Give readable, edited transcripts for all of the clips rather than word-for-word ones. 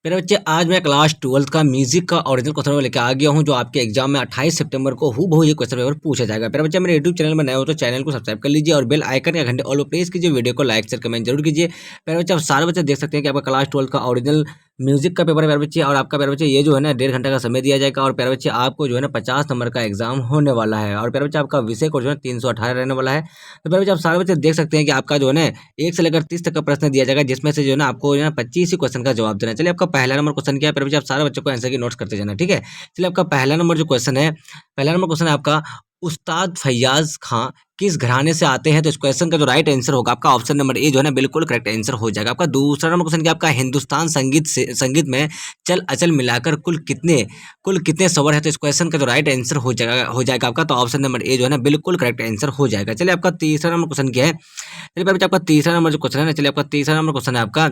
मेरे बच्चे आज मैं क्लास 12th का म्यूजिक का ओरिजिनल क्वेश्चन पेपर लेके आ गया हूं जो आपके एग्जाम में 28 सितंबर को हूबहू ये क्वेश्चन पेपर पूछा जाएगा। मेरे बच्चे मेरे यूट्यूब चैनल में नए हो तो चैनल को सब्सक्राइब कर लीजिए और बेल आइकन का घंटे ऑल पर प्रेस कीजिए। वीडियो को लाइक शेयर कमेंट जरूर कीजिए। मेरे बच्चे आप सारे बच्चे देख सकते हैं कि आपका क्लास 12 का ओरिजिनल म्यूजिक का पेपर है प्यारे बच्चे। और आपका प्यारे बच्चे ये जो है ना 1.5 घंटे का समय दिया जाएगा और प्यारे बच्चे आपको जो है ना 50 नंबर का एग्जाम होने वाला है। और प्यारे बच्चे आपका विषय को जो है 318 रहने वाला है। तो प्यारे बच्चे आप सारे बच्चे देख सकते हैं कि आपका जो है ना 1 से लेकर 30 तक का प्रश्न दिया जाएगा, जिसमें से जो है ना आपको जो है 25 ही क्वेश्चन का जवाब देना है। चलिए आपका पहला नंबर क्वेश्चन क्या है प्यारे बच्चे, आप सारे बच्चों को आंसर की नोट्स करते जाना, ठीक है। चलिए आपका पहला नंबर जो क्वेश्चन है, पहला नंबर क्वेश्चन है आपका उस्ताद फैयाज खां किस घराने से आते हैं। तो इस क्वेश्चन का जो राइट आंसर होगा आपका ऑप्शन नंबर ए जो है ना बिल्कुल करेक्ट आंसर हो जाएगा। आपका दूसरा नंबर क्वेश्चन क्या आपका हिंदुस्तान संगीत में चल अचल मिलाकर कुल कितने स्वर है। तो इस क्वेश्चन का जो राइट आंसर हो जाएगा आपका, तो ऑप्शन नंबर ए जो है ना बिल्कुल करेक्ट आंसर हो जाएगा। चलिए आपका तीसरा नंबर क्वेश्चन क्या है, चलिए बच्चे आपका तीसरा नंबर जो क्वेश्चन है ना, चलिए आपका तीसरा नंबर क्वेश्चन है आपका,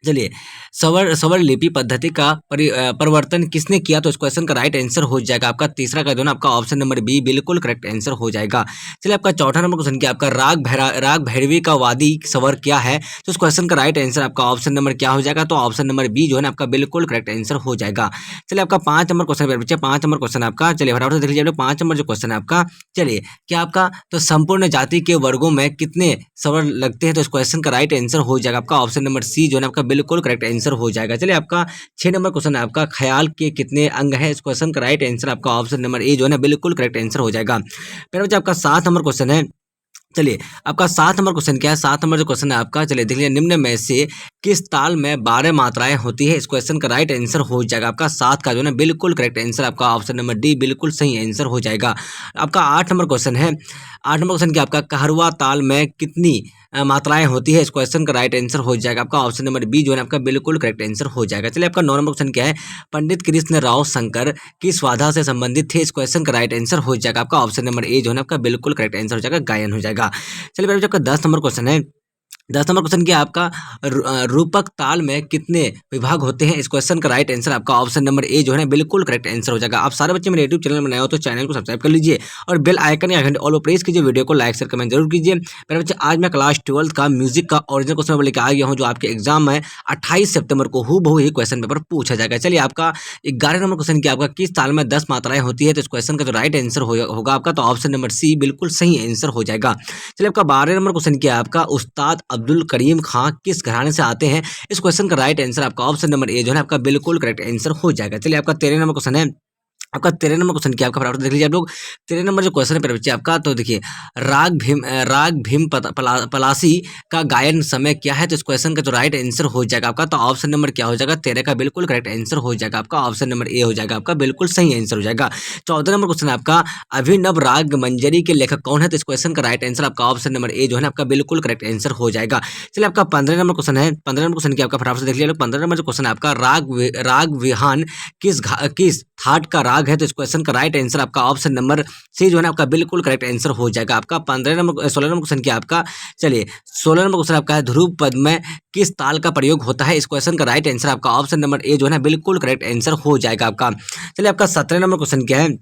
चलिए स्वर लिपि पद्धति का परिवर्तन किसने किया। तो इस क्वेश्चन का राइट आंसर हो जाएगा आपका तीसरा का जो ना आपका ऑप्शन नंबर बी बिल्कुल करेक्ट आंसर हो जाएगा। चलिए आपका चौथा नंबर क्वेश्चन क्या आपका राग भैरवी का वादी स्वर क्या है। तो इस क्वेश्चन का राइट आंसर आपका ऑप्शन नंबर क्या हो जाएगा, तो ऑप्शन नंबर बी जो है ना आपका बिल्कुल करेक्ट आंसर हो जाएगा। चलिए आपका 5 नंबर क्वेश्चन बच्चे, 5 नंबर क्वेश्चन आपका, चलिए फटाफट से देख लीजिए 5 नंबर जो क्वेश्चन है आपका, चलिए क्या आपका तो संपूर्ण जाति के वर्गों में कितने स्वर लगते हैं। तो इस क्वेश्चन का राइट आंसर हो जाएगा आपका ऑप्शन नंबर सी जो है आपका बिल्कुल करेक्ट आंसर हो जाएगा। चलिए आपका 6 नंबर क्वेश्चन है आपका ख्याल के कितने अंग है। इस क्वेश्चन का राइट आंसर आपका ऑप्शन नंबर ए जो है ना बिल्कुल करेक्ट आंसर हो जाएगा। फिर बच्चे आपका 7 नंबर क्वेश्चन है, चलिए आपका 7 नंबर क्वेश्चन क्या है, 7 नंबर जो क्वेश्चन है आपका, चलिए देख लीजिए निम्न में से किस ताल में 12 मात्राएं होती है। इस क्वेश्चन का राइट आंसर हो जाएगा आपका 7 का जो है ना बिल्कुल करेक्ट आंसर आपका ऑप्शन नंबर डी बिल्कुल सही आंसर हो जाएगा। आपका 8 नंबर क्वेश्चन है, 8 नंबर क्वेश्चन क्या आपका कहरवा ताल में कितनी मात्राएं होती है। इस क्वेश्चन का राइट आंसर हो जाएगा आपका ऑप्शन नंबर बी जो है आपका बिल्कुल करेक्ट आंसर हो जाएगा। चलिए आपका 9 नंबर क्वेश्चन क्या है, पंडित कृष्ण राव शंकर किस वादा से संबंधित थे। इस क्वेश्चन का राइट आंसर हो जाएगा आपका ऑप्शन नंबर ए जो है आपका बिल्कुल करेक्ट आंसर हो जाएगा, गायन हो जाएगा। चलिए मेरे आपका 10 नंबर क्वेश्चन है, 10 नंबर क्वेश्चन क्या आपका रूपक ताल में कितने विभाग होते हैं। इस क्वेश्चन का राइट आंसर आपका ऑप्शन नंबर ए जो है बिल्कुल करेक्ट आंसर हो जाएगा। आप सारे बच्चे मेरे यूट्यूब चैनल में नए हो तो चैनल को सब्सक्राइब कर लीजिए और बेल आइकन या घंटे ऑल पर प्रेस कीजिए। वीडियो को लाइक शेयर कमेंट जरूर कीजिए। मेरे बच्चे आज मैं क्लास 12 का म्यूजिक का ओरिजिनल क्वेश्चन पेपर लेकर आ गया हूँ जो आपके एग्जाम में 28 सितंबर को हूबहू ही क्वेश्चन पेपर पूछा जाएगा। चलिए आपका 11 नंबर क्वेश्चन क्या आपका किस ताल में 10 मात्राएं होती है। तो इस क्वेश्चन का जो राइट आंसर होगा आपका, तो ऑप्शन नंबर सी बिल्कुल सही आंसर हो जाएगा। चलिए आपका 12 नंबर क्वेश्चन क्या है आपका उस्ताद अब्दुल करीम खां किस घराने से आते हैं। इस क्वेश्चन का राइट आंसर आपका ऑप्शन नंबर ए जो है आपका बिल्कुल करेक्ट आंसर हो जाएगा। चलिए आपका 13 नंबर क्वेश्चन है, आपका 13 नंबर क्वेश्चन क्या आपका फटाफट देख लीजिए आप लोग। 13 नंबर जो क्वेश्चन है मेरे बच्चे आपका, तो देखिए राग भीम पलासी का गायन समय क्या है। तो इस क्वेश्चन का जो राइट आंसर हो जाएगा आपका, तो ऑप्शन नंबर क्या हो जाएगा 13 का बिल्कुल करेक्ट आंसर हो जाएगा आपका ऑप्शन नंबर ए हो जाएगा आपका बिल्कुल सही आंसर हो जाएगा। 14 नंबर क्वेश्चन आपका अभिनव राग मंजरी के लेखक कौन है। तो इस क्वेश्चन का राइट आंसर आपका ऑप्शन नंबर ए जो है आपका बिल्कुल करेक्ट आंसर हो जाएगा। चलिए आपका 15 नंबर क्वेश्चन है, 15 नंबर क्वेश्चन क्या आपका फटाफट से देख लिया। 15 नंबर जो क्वेश्चन है आपका राग विहान किस थाट का राग है। तो इस क्वेश्चन का राइट आंसर आपका ऑप्शन नंबर सी जो है आपका बिल्कुल करेक्ट आंसर हो जाएगा। आपका 16 नंबर क्वेश्चन क्या आपका, चलिए 16 नंबर क्वेश्चन आपका है ध्रुव पद में किस ताल का प्रयोग होता है। इस क्वेश्चन का राइट आंसर आपका ऑप्शन नंबर ए जो है बिल्कुल करेक्ट आंसर हो जाएगा आपका। चलिए आपका 17 नंबर क्वेश्चन क्या है,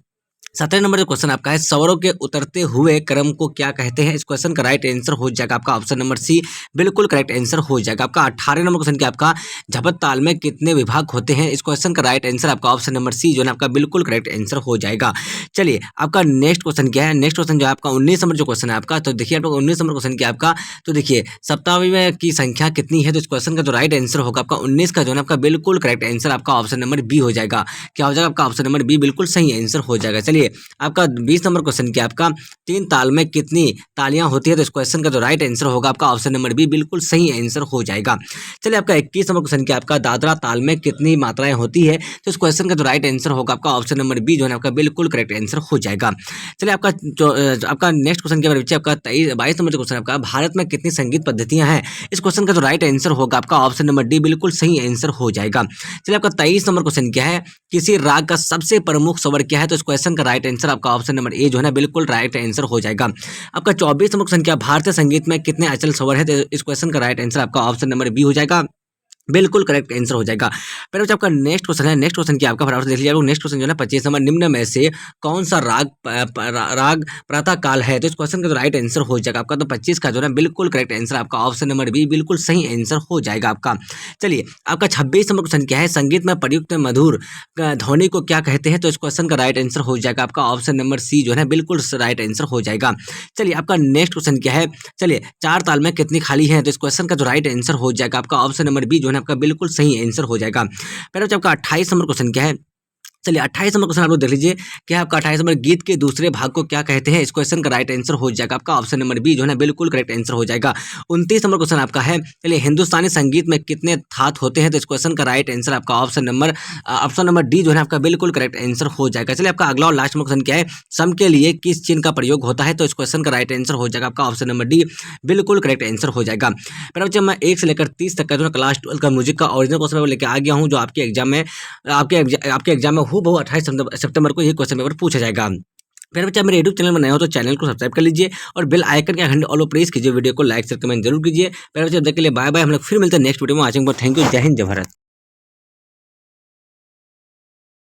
17 नंबर जो क्वेश्चन आपका है स्वरों के उतरते हुए क्रम को क्या कहते हैं। इस क्वेश्चन का राइट आंसर हो जाएगा आपका ऑप्शन नंबर सी बिल्कुल करेक्ट आंसर हो जाएगा। आपका 18 नंबर क्वेश्चन क्या आपका झपत ताल में कितने विभाग होते हैं। इस क्वेश्चन का राइट आंसर आपका ऑप्शन नंबर सी जो है आपका बिल्कुल करेक्ट आंसर हो जाएगा। चलिए आपका नेक्स्ट क्वेश्चन क्या है, नेक्स्ट क्वेश्चन जो है आपका 19 नंबर जो क्वेश्चन है आपका, तो देखिए आपका 19 नंबर क्वेश्चन क्या आपका, तो देखिए सप्ताहवी की संख्या कितनी है। तो इस क्वेश्चन का जो राइट आंसर होगा आपका 19 का जो है आपका बिल्कुल करेक्ट आंसर आपका ऑप्शन नंबर बी हो जाएगा। क्या हो जाएगा आपका ऑप्शन नंबर बी बिल्कुल सही आंसर हो जाएगा। चलिए आपका 20 नंबर क्वेश्चन क्या आपका 3 ताल में कितनी तालियां होती है। तो इस क्वेश्चन का जो राइट आंसर होगा आपका ऑप्शन नंबर बी बिल्कुल सही आंसर हो जाएगा। चलिए आपका 21 नंबर क्वेश्चन क्या आपका दादरा ताल में कितनी मात्राएं होती है। तो इस क्वेश्चन का जो राइट आंसर होगा आपका ऑप्शन नंबर बी जो है आपका बिल्कुल करेक्ट आंसर हो जाएगा। चलिए आपका नेक्स्ट क्वेश्चन क्या बच्चे आपका 22 नंबर क्वेश्चन आपका भारत में कितनी संगीत पद्धतियां हैं। इस क्वेश्चन का जो राइट आंसर होगा आपका ऑप्शन नंबर डी बिल्कुल सही आंसर हो जाएगा। चलिए आपका 23 नंबर क्वेश्चन क्या है किसी राग का सबसे प्रमुख स्वर क्या है। तो इस क्वेश्चन का राइट आंसर आपका ऑप्शन नंबर ए जो है बिल्कुल राइट आंसर हो जाएगा। आपका 24 नंबर क्वेश्चन क्या भारतीय संगीत में कितने अचल स्वर है। तो इस क्वेश्चन का राइट आंसर आपका ऑप्शन नंबर बी हो जाएगा। बिल्कुल करेक्ट आंसर हो जाएगा। फिर बच्चा आपका नेक्स्ट क्वेश्चन है, नेक्स्ट क्वेश्चन क्या आपका फटाफट से देख लीजिए। आपको नेक्स्ट क्वेश्चन जो है ना 25 नंबर, निम्न में से कौन सा राग राग प्रातः काल है? तो इस क्वेश्चन का जो राइट आंसर हो जाएगा आपका, तो 25 का जो है ना बिल्कुल करेक्ट आंसर आपका ऑप्शन नंबर बी बिल्कुल सही आंसर हो जाएगा आपका। चलिए आपका 26 नंबर क्वेश्चन क्या है? संगीत में प्रयुक्त मधुर ध्वनि को क्या कहते हैं? तो इस क्वेश्चन का राइट आंसर हो जाएगा आपका ऑप्शन नंबर सी जो है ना बिल्कुल राइट आंसर हो जाएगा। चलिए आपका नेक्स्ट क्वेश्चन क्या है? चलिए 4 ताल में कितनी खाली है? तो इस क्वेश्चन का जो राइट आंसर हो जाएगा आपका ऑप्शन नंबर बी जो है आपका बिल्कुल सही आंसर हो जाएगा। फिर बच्चा आपका 28 नंबर क्वेश्चन क्या है? चलिए 28 नंबर क्वेश्चन आप लोग देख लीजिए। क्या है आपका 28 नंबर, गीत के दूसरे भाग को क्या कहते हैं? इस क्वेश्चन का राइट आंसर हो जाएगा आपका ऑप्शन नंबर बी जो है ना बिल्कुल करेक्ट आंसर हो जाएगा। 29 नंबर क्वेश्चन आपका है, चलिए हिंदुस्तानी संगीत में कितने थाट होते हैं? तो इस क्वेश्चन का राइट आंसर आपका ऑप्शन नंबर डी जो है आपका बिल्कुल करेक्ट आंसर हो जाएगा। चलिए आपका अगला और लास्ट क्वेश्चन क्या है? सम के लिए किस चिन्ह का प्रयोग होता है? तो इस क्वेश्चन का राइट आंसर हो जाएगा आपका ऑप्शन नंबर डी बिल्कुल करेक्ट आंसर हो जाएगा। फिर बच्चे मैं 1 से लेकर 30 तक का जो है क्लास 12 का म्यूजिक का ओरिजिनल क्वेश्चन लेके आ गया हूँ, जो आपके एग्जाम में हूबहू 28 सितंबर को ये क्वेश्चन पेपर पूछा जाएगा। फिर बच्चा मेरे यूट्यूब चैनल में नए हो तो चैनल को सब्सक्राइब कर लीजिए और बेल आइकन के घंटे ऑल प्रेस कीजिए, वीडियो को लाइक शेयर कमेंट जरूर कीजिए। फिर बच्चा देख के लिए बाय बाय, हम लोग फिर मिलते हैं नेक्स्ट वीडियो में। वाचिंग फॉर थैंक यू, जय हिंद जय भारत।